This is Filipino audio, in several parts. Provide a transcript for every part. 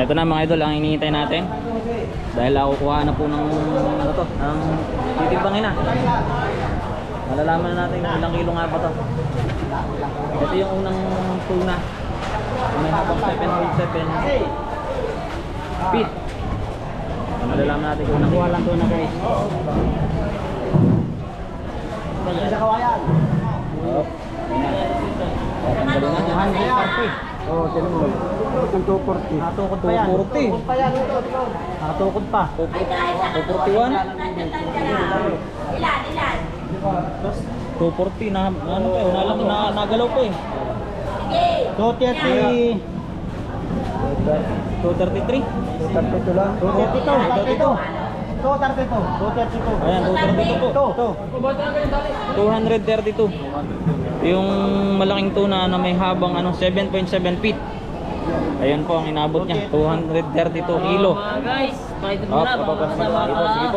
Ito na mga idol ang hinihintay natin. Dahil ako kuha na po ng ano to, ng titimbangin na. Malalaman na natin kung ilang kilo nga pa to. Ito yung unang tuna. May habang 7.7 feet. Malalaman natin kung nakuha lang tuna guys. Sa kawayan. Oh. Tanggalin na. 140. Oo, tinan mo. Ang 240. Nakatukod pa yan. 240. Pa yan. Nakatukod pa. 241. 240 na ano pa eh, nagalaw pa eh. 230. 233. 232 lang. 232. 232. Ayan, 232 po. 232. Yung malaking tuna na may habang ano 7.7 feet. Ayun po ang inabot niya, 232 kilo. Guys, pakita mo na.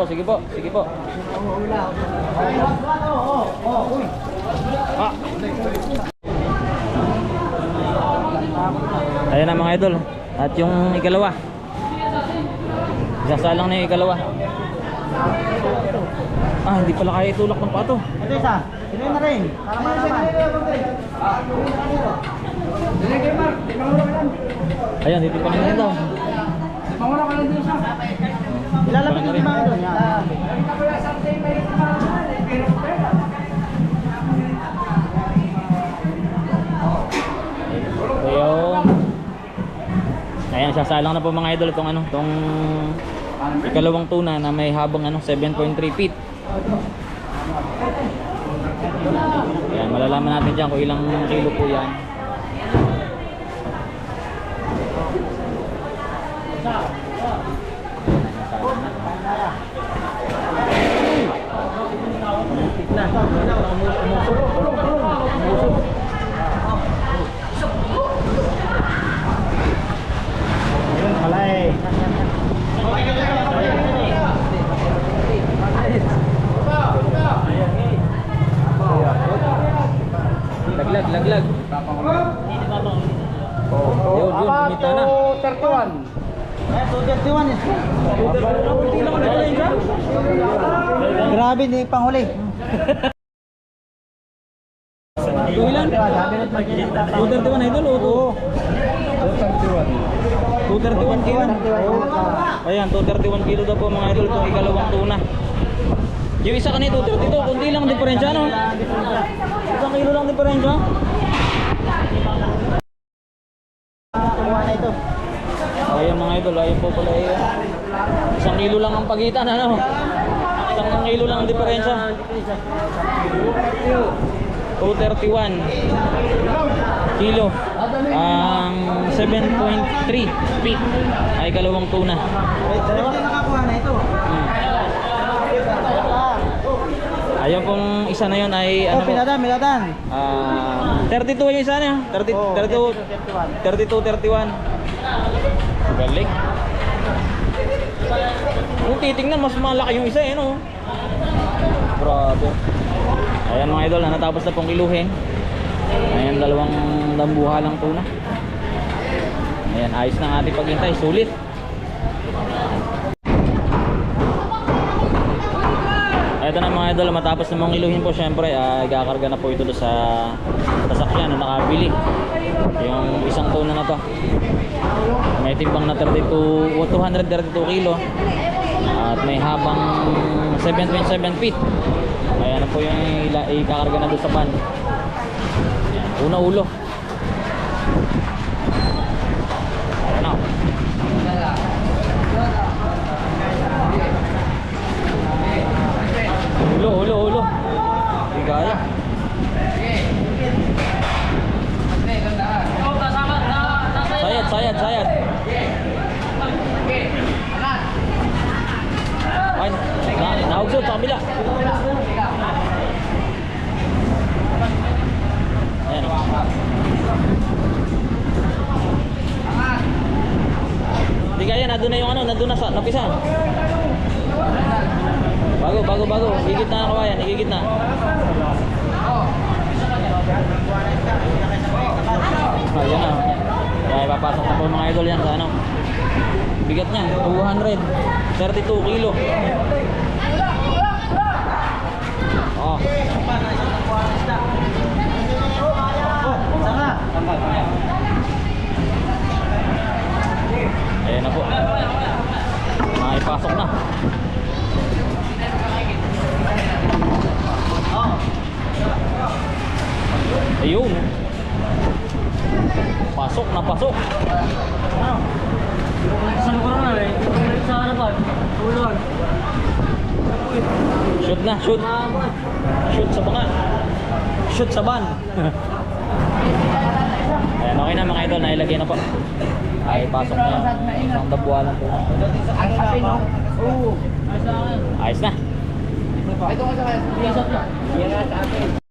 Sige po. Ah. Ayan na mga idol. At yung ikalawa. Isasalang na yung ikalawa. Ah, hindi pala kaya itulak ng pato. Ito isa. Ito na rin. Para malaman. Ayan, dito pa rin daw. Ilalapit yung mga doon. Ayun. Ayan, sasalang na po mga idol itong ano, itong ikalawang tuna na may habang ano 7.3 feet. Ayan, malalaman natin dyan kung ilang kilo po yan. Malay. Laglag. Yun, kumita na. 231. 231 eh. Grabe, hindi panghuli. Ilan? 231 idol o 231 kilo. Ayan, 231 kilo daw po mga idol itong ikalawang tuna. Yung isa kanito 232, kundi lang diferensya no? Isang kilo lang diferensya. Kuha na ito. Ayan mga idol, ayun po pala eh. Isang kilo lang ang pagitan ano? Isang kilo lang ang diferensya. 231 kilo. Ang 7.3 feet ay kalawang tuna. Dalawa na nakakuha na ito. Ayun pong isa na yun ay ano po? Minadan. 32 yung isa na. 32, 31. Galing. Kung titingnan mas malaki yung isa eh no. Grabe. Ayan mga idol, natapos na pong kiluhin. Ayan, dalawang lambuha lang tuna. Ayan, ayos na ang ating paghintay. Sulit. Ito na mga idol, matapos na mong iluhin po syempre, gakarga na po ito sa sasakyan na nakabili. Yung isang tuna na to. May timbang na 232 kilo. At may habang 7.7 feet. Ayan na po yung ikakarga na doon sa van. Una ulo. Ayan na. Ulo. Hindi kaya. Sayad. Ay, nahugsod sa kabila. Ayan. Hindi kaya, nandun na yung ano, nandun na sa napisa. Bago. Higit na ang kawayan, higit na. Ayan na. Kaya ipapasok na po mga idol yan sa ano. Bigat niya, 232 kilo. Oh, Saka. ayan na po. Naipasok na. Ayun. Pasok na pasok. Sa lugar na eh. Sa harapan. Tulog. Shoot na, shoot. Shoot sa banga. Shoot sa ban. Ayan, okay na mga idol. Nailagay na po. Ay, pasok na yan. Isang dabualan po. Oo. Ay sa akin. Ayos na. Ito ka sa akin. Yes, sir.